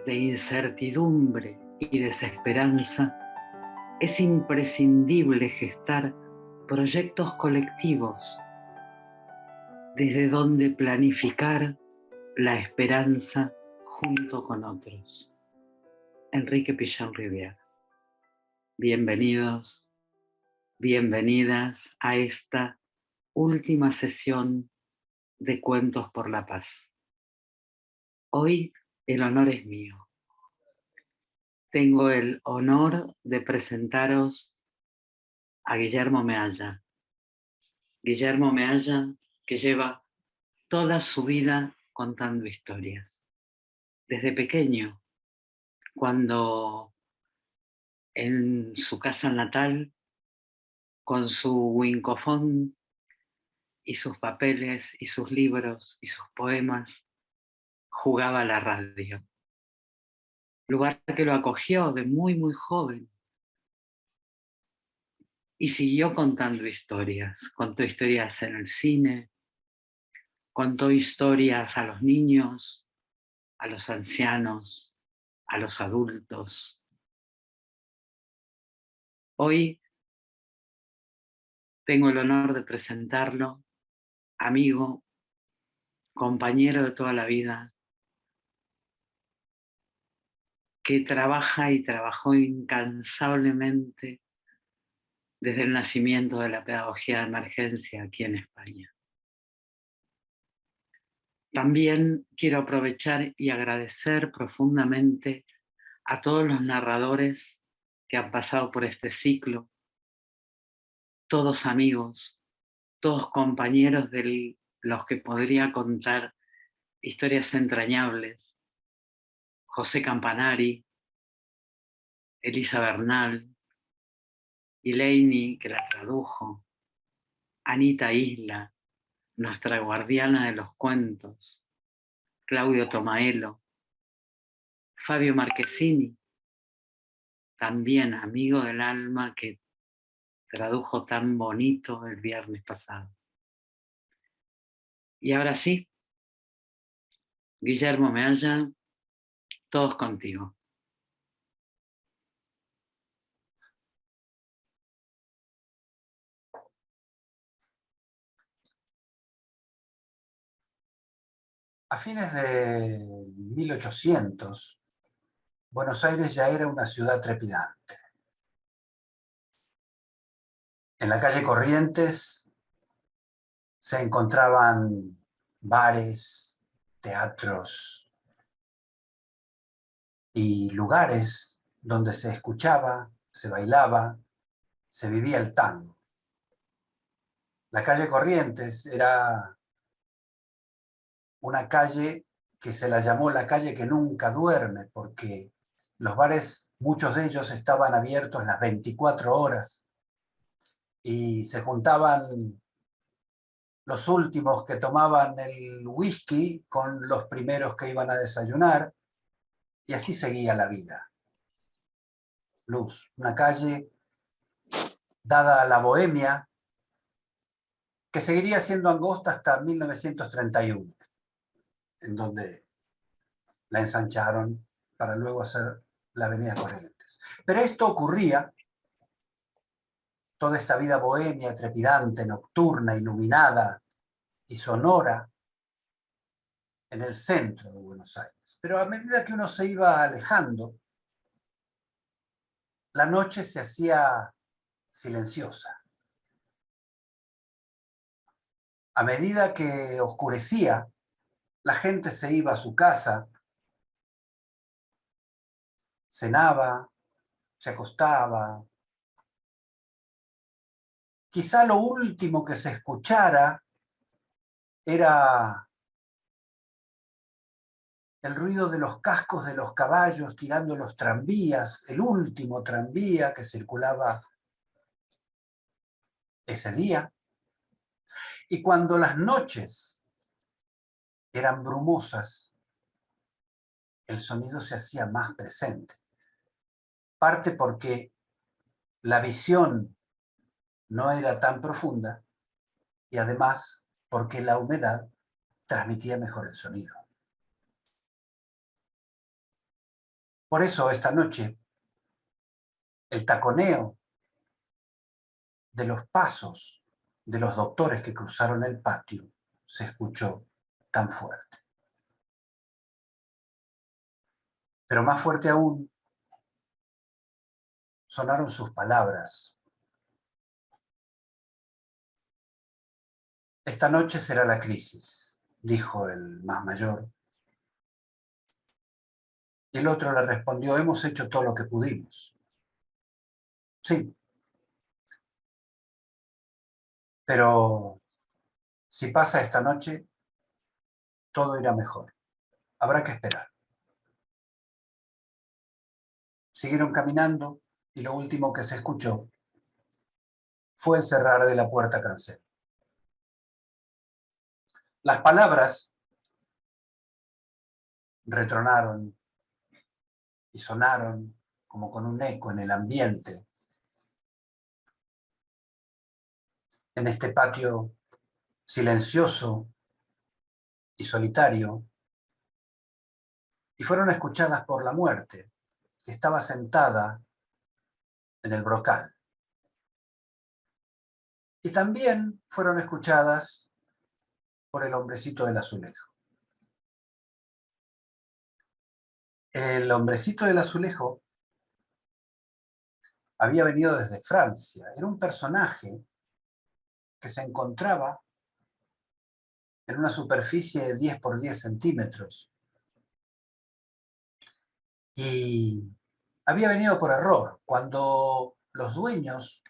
de incertidumbre y desesperanza, es imprescindible gestar proyectos colectivos desde donde planificar la esperanza junto con otros. Enrique Pillón Rivière. Bienvenidos, bienvenidas a esta última sesión de Cuentos por la Paz. Hoy el honor es mío. Tengo el honor de presentaros a Guillermo Mealla. Guillermo Mealla, que lleva toda su vida contando historias. Desde pequeño, cuando en su casa natal, con su wincofón y sus papeles y sus libros y sus poemas, jugaba a la radio. Lugar que lo acogió de muy, muy joven. Y siguió contando historias. Contó historias en el cine, contó historias a los niños, a los ancianos, a los adultos. Hoy tengo el honor de presentarlo, amigo, compañero de toda la vida, que trabaja y trabajó incansablemente desde el nacimiento de la pedagogía de emergencia aquí en España. También quiero aprovechar y agradecer profundamente a todos los narradores que han pasado por este ciclo, todos amigos, todos compañeros de los que podría contar historias entrañables. José Campanari, Elisa Bernal, Elaine, que la tradujo, Anita Isla, nuestra guardiana de los cuentos, Claudio Tomaelo, Fabio Marchesini, también amigo del alma que tradujo tan bonito el viernes pasado. Y ahora sí, Guillermo Mealla, todos contigo. A fines de 1800, Buenos Aires ya era una ciudad trepidante. En la calle Corrientes se encontraban bares, teatros y lugares donde se escuchaba, se bailaba, se vivía el tango. La calle Corrientes era una calle que se la llamó la calle que nunca duerme, porque los bares, muchos de ellos estaban abiertos las 24 horas y se juntaban los últimos que tomaban el whisky con los primeros que iban a desayunar, y así seguía la vida. Luz, una calle dada a la bohemia, que seguiría siendo angosta hasta 1931, en donde la ensancharon para luego hacer la avenida Corrientes. Pero esto ocurría, toda esta vida bohemia, trepidante, nocturna, iluminada y sonora, en el centro de Buenos Aires. Pero a medida que uno se iba alejando, la noche se hacía silenciosa. A medida que oscurecía, la gente se iba a su casa, cenaba, se acostaba. Quizá lo último que se escuchara era el ruido de los cascos de los caballos tirando los tranvías, el último tranvía que circulaba ese día. Y cuando las noches eran brumosas, el sonido se hacía más presente. Parte porque la visión no era tan profunda y además porque la humedad transmitía mejor el sonido. Por eso esta noche el taconeo de los pasos de los doctores que cruzaron el patio se escuchó tan fuerte. Pero más fuerte aún sonaron sus palabras. Esta noche será la crisis, dijo el más mayor. Y el otro le respondió, hemos hecho todo lo que pudimos. Sí, pero si pasa esta noche, todo irá mejor. Habrá que esperar. Siguieron caminando y lo último que se escuchó fue el cerrar de la puerta cancel. Las palabras retronaron y sonaron como con un eco en el ambiente. En este patio silencioso y solitario, y fueron escuchadas por la muerte, que estaba sentada en el brocal. Y también fueron escuchadas por el hombrecito del azulejo. El hombrecito del azulejo había venido desde Francia. Era un personaje que se encontraba en una superficie de 10 por 10 centímetros. Y había venido por error. Cuando los dueños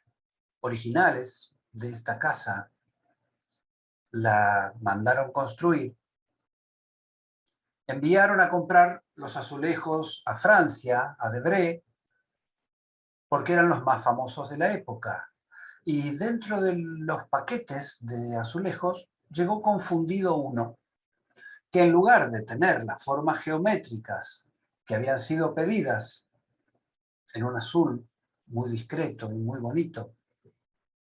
originales de esta casa la mandaron construir, enviaron a comprar los azulejos a Francia, a Debré, porque eran los más famosos de la época. Y dentro de los paquetes de azulejos llegó confundido uno, que en lugar de tener las formas geométricas que habían sido pedidas en un azul muy discreto y muy bonito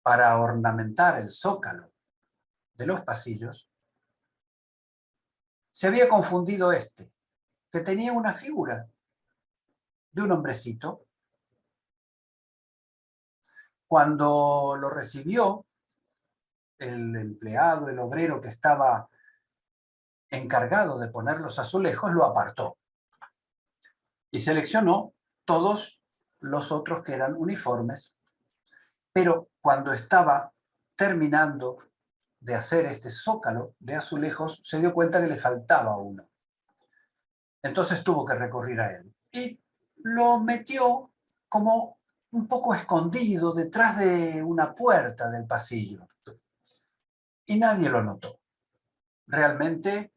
para ornamentar el zócalo de los pasillos, se había confundido este, que tenía una figura de un hombrecito. Cuando lo recibió el empleado, el obrero que estaba encargado de poner los azulejos, lo apartó y seleccionó todos los otros que eran uniformes, pero cuando estaba terminando de hacer este zócalo de azulejos, se dio cuenta que le faltaba uno. Entonces tuvo que recurrir a él y lo metió como un poco escondido detrás de una puerta del pasillo. Y nadie lo notó. Realmente,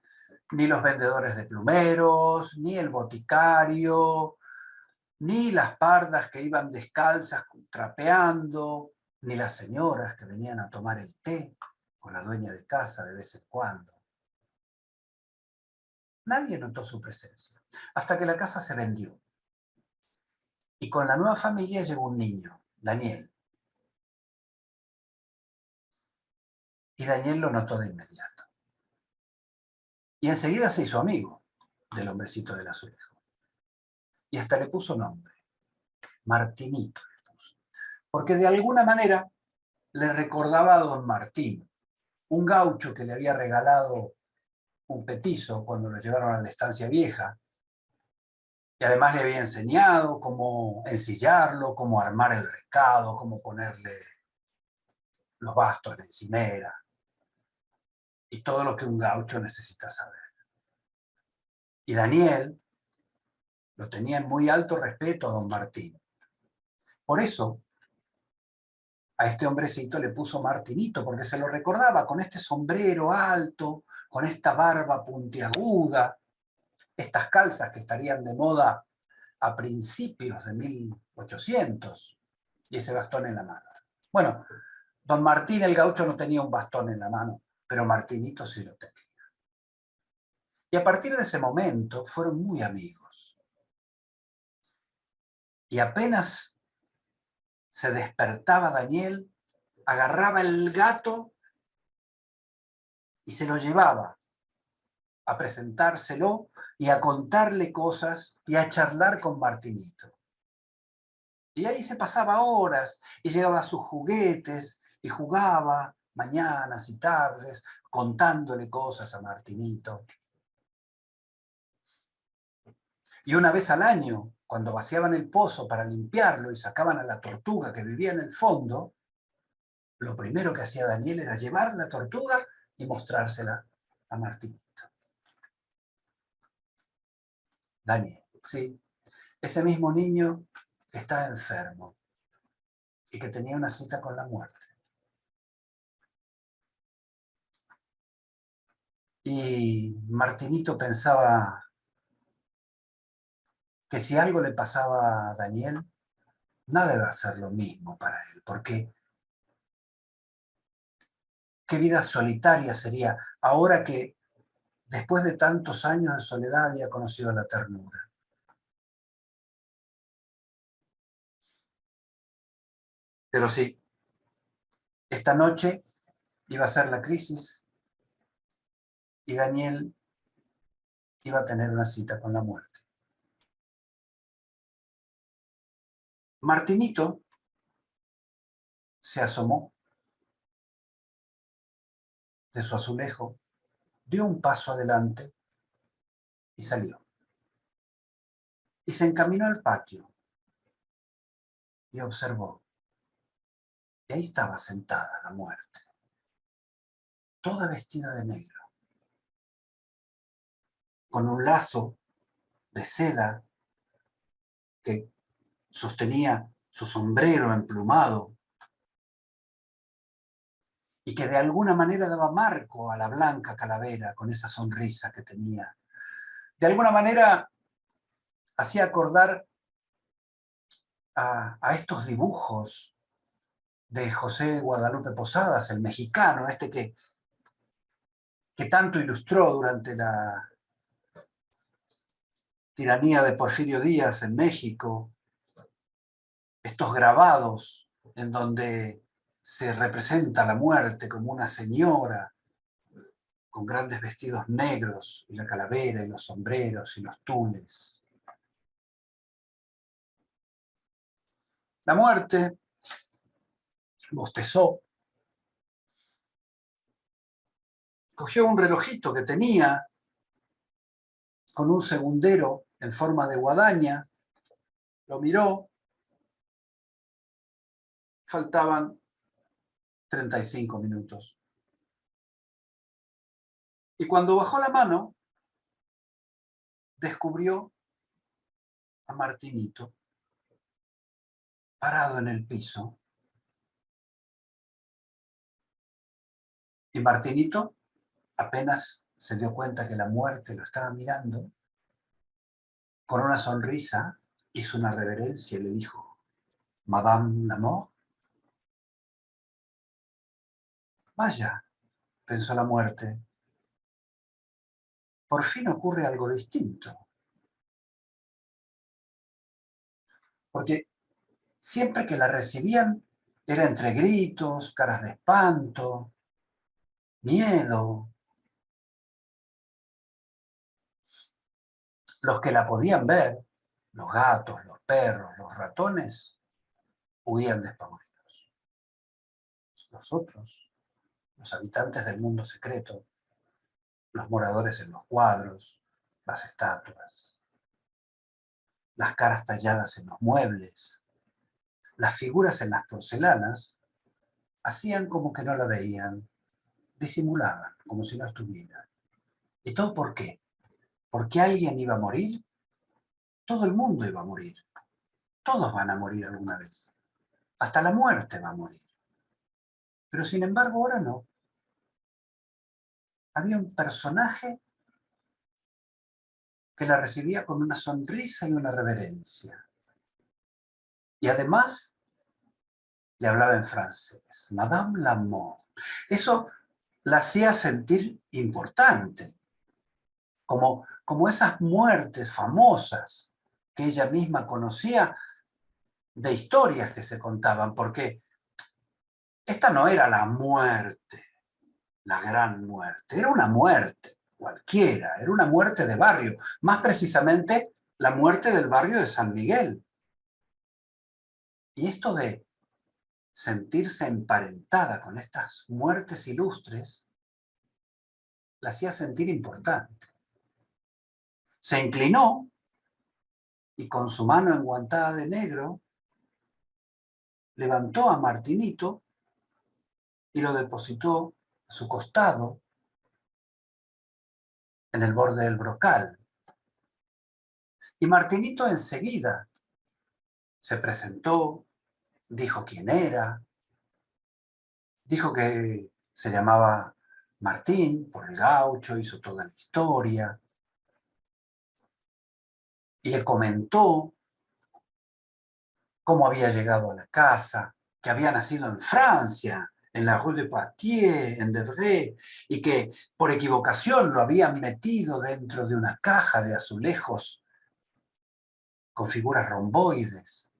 ni los vendedores de plumeros, ni el boticario, ni las pardas que iban descalzas trapeando, ni las señoras que venían a tomar el té con la dueña de casa de vez en cuando. Nadie notó su presencia, hasta que la casa se vendió. Y con la nueva familia llegó un niño, Daniel. Y Daniel lo notó de inmediato. Y enseguida se hizo amigo del hombrecito del azulejo. Y hasta le puso nombre, Martinito le puso. Porque de alguna manera le recordaba a don Martín, un gaucho que le había regalado un petizo cuando lo llevaron a la estancia vieja, y además le había enseñado cómo ensillarlo, cómo armar el recado, cómo ponerle los bastos en la encimera, y todo lo que un gaucho necesita saber. Y Daniel lo tenía en muy alto respeto a don Martín. Por eso, a este hombrecito le puso Martinito, porque se lo recordaba con este sombrero alto, con esta barba puntiaguda, estas calzas que estarían de moda a principios de 1800, y ese bastón en la mano. Bueno, don Martín el gaucho no tenía un bastón en la mano, pero Martinito sí lo tenía. Y a partir de ese momento fueron muy amigos. Y apenas se despertaba Daniel, agarraba el gato y se lo llevaba a presentárselo y a contarle cosas y a charlar con Martinito. Y ahí se pasaba horas y llegaba a sus juguetes y jugaba mañanas y tardes contándole cosas a Martinito. Y una vez al año, cuando vaciaban el pozo para limpiarlo y sacaban a la tortuga que vivía en el fondo, lo primero que hacía Daniel era llevar la tortuga y mostrársela a Martinito. Daniel, sí, ese mismo niño que estaba enfermo y que tenía una cita con la muerte. Y Martinito pensaba que si algo le pasaba a Daniel, nada iba a ser lo mismo para él, porque qué vida solitaria sería ahora que después de tantos años de soledad había conocido la ternura. Pero sí, esta noche iba a ser la crisis y Daniel iba a tener una cita con la muerte. Martinito se asomó de su azulejo, dio un paso adelante y salió. Y se encaminó al patio y observó. Y ahí estaba sentada la muerte, toda vestida de negro, con un lazo de seda que sostenía su sombrero emplumado y que de alguna manera daba marco a la blanca calavera con esa sonrisa que tenía. De alguna manera hacía acordar a estos dibujos de José Guadalupe Posadas, el mexicano, este que tanto ilustró durante la tiranía de Porfirio Díaz en México, estos grabados en donde se representa la muerte como una señora con grandes vestidos negros y la calavera y los sombreros y los tules. La muerte bostezó, cogió un relojito que tenía con un segundero en forma de guadaña, lo miró, faltaban 35 minutos. Y cuando bajó la mano, descubrió a Martinito parado en el piso. Y Martinito apenas se dio cuenta que la muerte lo estaba mirando, con una sonrisa hizo una reverencia y le dijo: «Madame la mort». Vaya, pensó la muerte, por fin ocurre algo distinto. Porque siempre que la recibían era entre gritos, caras de espanto, miedo. Los que la podían ver, los gatos, los perros, los ratones, huían despavoridos. Los otros, los habitantes del mundo secreto, los moradores en los cuadros, las estatuas, las caras talladas en los muebles, las figuras en las porcelanas, hacían como que no la veían, disimulaban como si no estuviera. ¿Y todo por qué? ¿Porque alguien iba a morir? Todo el mundo iba a morir. Todos van a morir alguna vez. Hasta la muerte va a morir. Pero sin embargo ahora no. Había un personaje que la recibía con una sonrisa y una reverencia. Y además le hablaba en francés, Madame la Mort. Eso la hacía sentir importante, como esas muertes famosas que ella misma conocía de historias que se contaban, porque esta no era la muerte, la gran muerte, era una muerte. cualquiera, era una muerte de barrio, más precisamente la muerte del barrio de San Miguel. Y esto de sentirse emparentada con estas muertes ilustres la hacía sentir importante. Se inclinó y con su mano enguantada de negro levantó a Martinito y lo depositó a su costado en el borde del brocal. Y Martinito enseguida se presentó, dijo quién era, dijo que se llamaba Martín por el gaucho, hizo toda la historia, y le comentó cómo había llegado a la casa, que había nacido en Francia, en la Rue de Poitiers, en Devray, y que por equivocación lo habían metido dentro de una caja de azulejos con figuras romboides,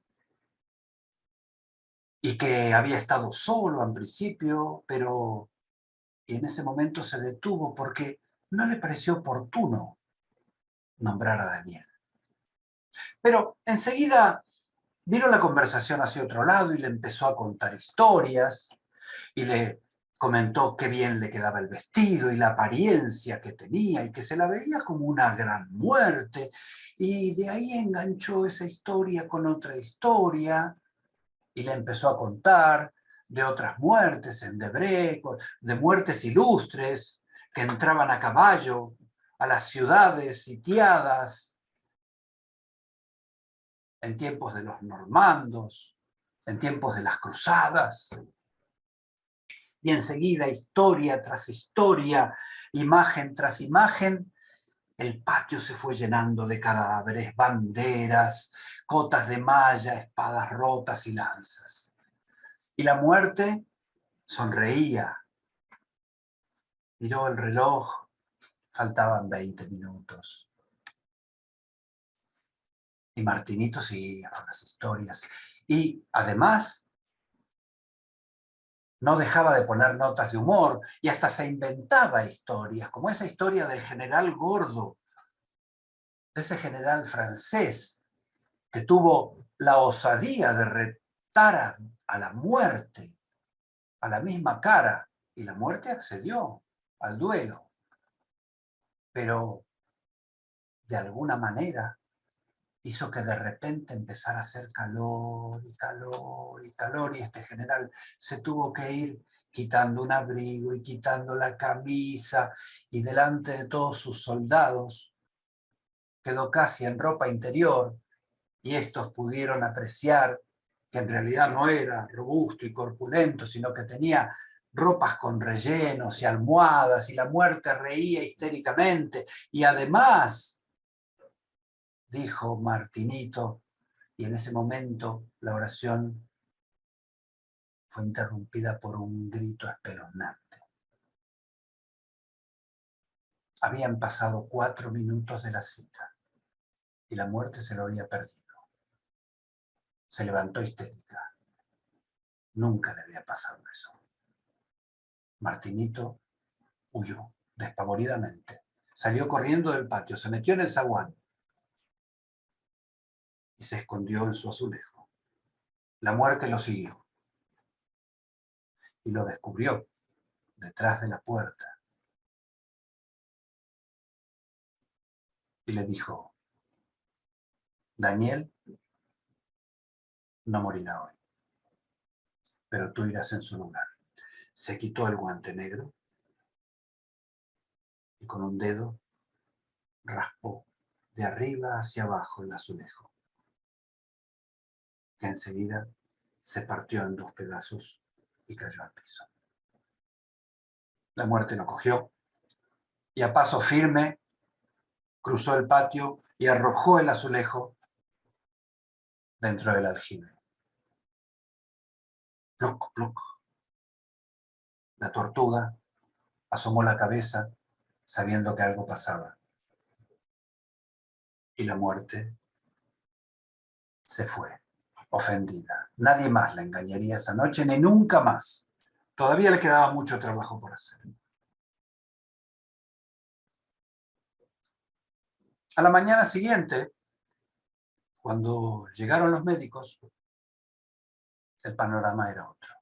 y que había estado solo al principio, pero en ese momento se detuvo porque no le pareció oportuno nombrar a Daniel. Pero enseguida vino la conversación hacia otro lado y le empezó a contar historias y le comentó qué bien le quedaba el vestido y la apariencia que tenía y que se la veía como una gran muerte. Y de ahí enganchó esa historia con otra historia y le empezó a contar de otras muertes en Debré, de muertes ilustres que entraban a caballo a las ciudades sitiadas en tiempos de los normandos, en tiempos de las cruzadas. Y enseguida, historia tras historia, imagen tras imagen, el patio se fue llenando de cadáveres, banderas, cotas de malla, espadas rotas y lanzas. Y la muerte sonreía, miró el reloj, faltaban 20 minutos. Y Martinito seguía con las historias. Y además no dejaba de poner notas de humor y hasta se inventaba historias, como esa historia del general Gordo, de ese general francés que tuvo la osadía de retar a la muerte, a la misma cara, y la muerte accedió al duelo. Pero de alguna manera hizo que de repente empezara a hacer calor y calor y calor, y este general se tuvo que ir quitando un abrigo y quitando la camisa, y delante de todos sus soldados quedó casi en ropa interior, y estos pudieron apreciar que en realidad no era robusto y corpulento, sino que tenía ropas con rellenos y almohadas, y la muerte reía histéricamente, y además, dijo Martinito, y en ese momento la oración fue interrumpida por un grito espeluznante. Habían pasado 4 minutos de la cita y la muerte se lo había perdido. Se levantó histérica. Nunca le había pasado eso. Martinito huyó despavoridamente. Salió corriendo del patio, se metió en el zaguán y se escondió en su azulejo. La muerte lo siguió y lo descubrió detrás de la puerta. Y le dijo: Daniel no morirá hoy, pero tú irás en su lugar. Se quitó el guante negro y con un dedo raspó de arriba hacia abajo el azulejo, que enseguida se partió en 2 pedazos y cayó al piso. La muerte lo cogió y a paso firme cruzó el patio y arrojó el azulejo dentro del aljibe. Pluc, pluc. La tortuga asomó la cabeza sabiendo que algo pasaba. Y la muerte se fue, ofendida. Nadie más la engañaría esa noche, ni nunca más. Todavía le quedaba mucho trabajo por hacer. A la mañana siguiente, cuando llegaron los médicos, el panorama era otro.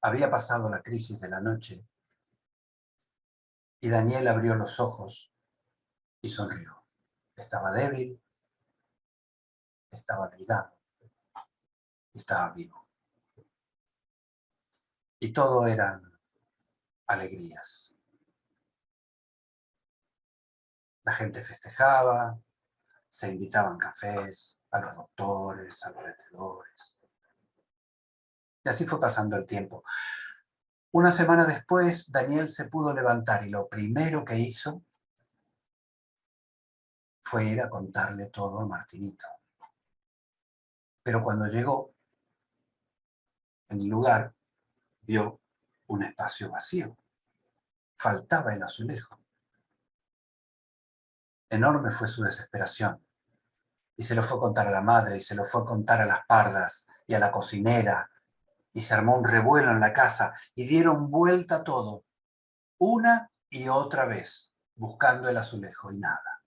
Había pasado la crisis de la noche y Daniel abrió los ojos y sonrió. Estaba débil, estaba delgado, estaba vivo. Y todo eran alegrías. La gente festejaba, se invitaban cafés a los doctores, a los vendedores. Y así fue pasando el tiempo. Una semana después, Daniel se pudo levantar y lo primero que hizo fue ir a contarle todo a Martinito. Pero cuando llegó, en el lugar, vio un espacio vacío. Faltaba el azulejo. Enorme fue su desesperación. Y se lo fue a contar a la madre, y se lo fue a contar a las pardas, y a la cocinera, y se armó un revuelo en la casa, y dieron vuelta a todo, una y otra vez, buscando el azulejo, y nada.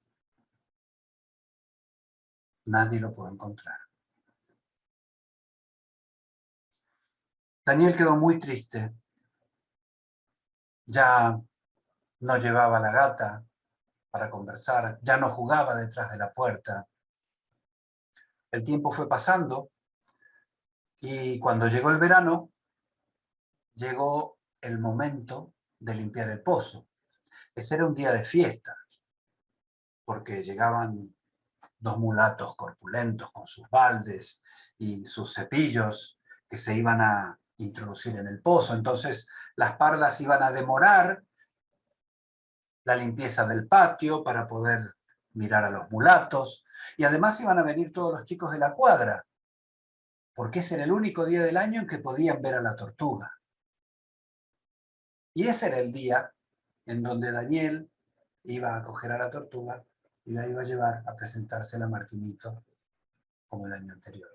Nadie lo pudo encontrar. Daniel quedó muy triste. Ya no llevaba a la gata para conversar, ya no jugaba detrás de la puerta. El tiempo fue pasando y cuando llegó el verano, llegó el momento de limpiar el pozo. Ese era un día de fiesta, porque llegaban dos mulatos corpulentos con sus baldes y sus cepillos que se iban a introducir en el pozo. Entonces las pardas iban a demorar la limpieza del patio para poder mirar a los mulatos, y además iban a venir todos los chicos de la cuadra, porque ese era el único día del año en que podían ver a la tortuga. Y ese era el día en donde Daniel iba a coger a la tortuga y la iba a llevar a presentársela a Martinito como el año anterior.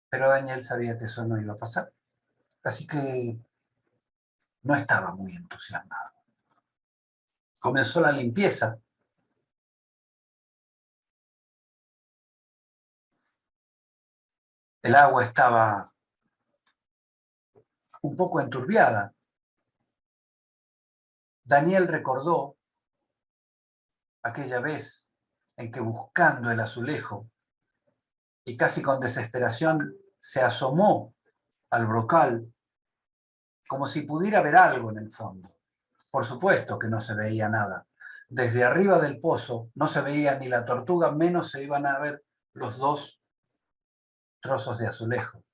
Pero Daniel sabía que eso no iba a pasar, así que no estaba muy entusiasmado. Comenzó la limpieza. El agua estaba un poco enturbiada. Daniel recordó aquella vez en que, buscando el azulejo y casi con desesperación, se asomó al brocal como si pudiera ver algo en el fondo. Por supuesto que no se veía nada. Desde arriba del pozo no se veía ni la tortuga, menos se iban a ver los dos trozos de azulejo.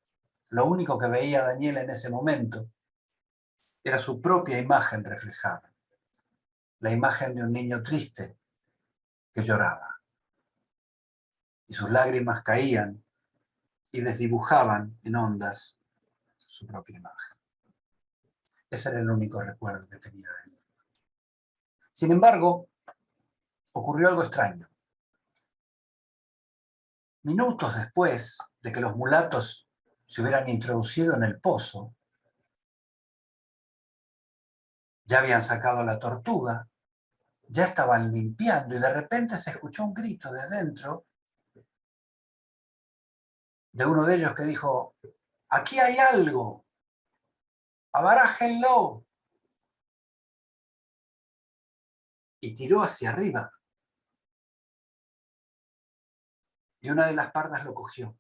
Lo único que veía Daniel en ese momento era su propia imagen reflejada, la imagen de un niño triste que lloraba. Y sus lágrimas caían y desdibujaban en ondas su propia imagen. Ese era el único recuerdo que tenía de él. Sin embargo, ocurrió algo extraño. Minutos después de que los mulatos se hubieran introducido en el pozo, ya habían sacado a la tortuga, ya estaban limpiando y de repente se escuchó un grito de dentro de uno de ellos que dijo: «Aquí hay algo, abarájenlo». Y tiró hacia arriba. Y una de las pardas lo cogió.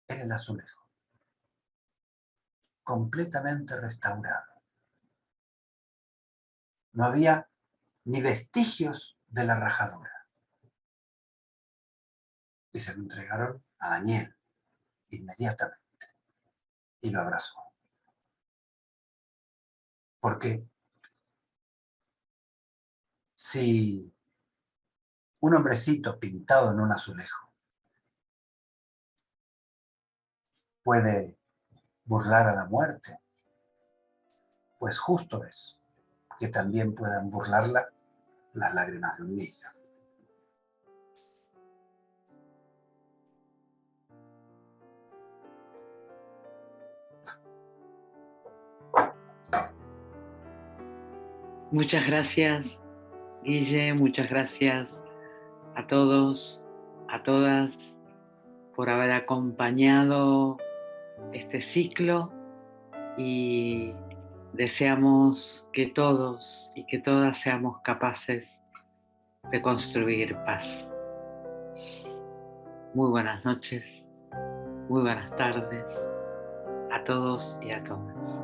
Era el azulejo, completamente restaurado. No había ni vestigios de la rajadura. Y se lo entregaron a Daniel inmediatamente y lo abrazó. Porque si un hombrecito pintado en un azulejo puede burlar a la muerte, pues justo es que también puedan burlarla las lágrimas de un niño. Muchas gracias, Guille, muchas gracias a todos, a todas, por haber acompañado este ciclo y deseamos que todos y que todas seamos capaces de construir paz. Muy buenas noches, muy buenas tardes a todos y a todas.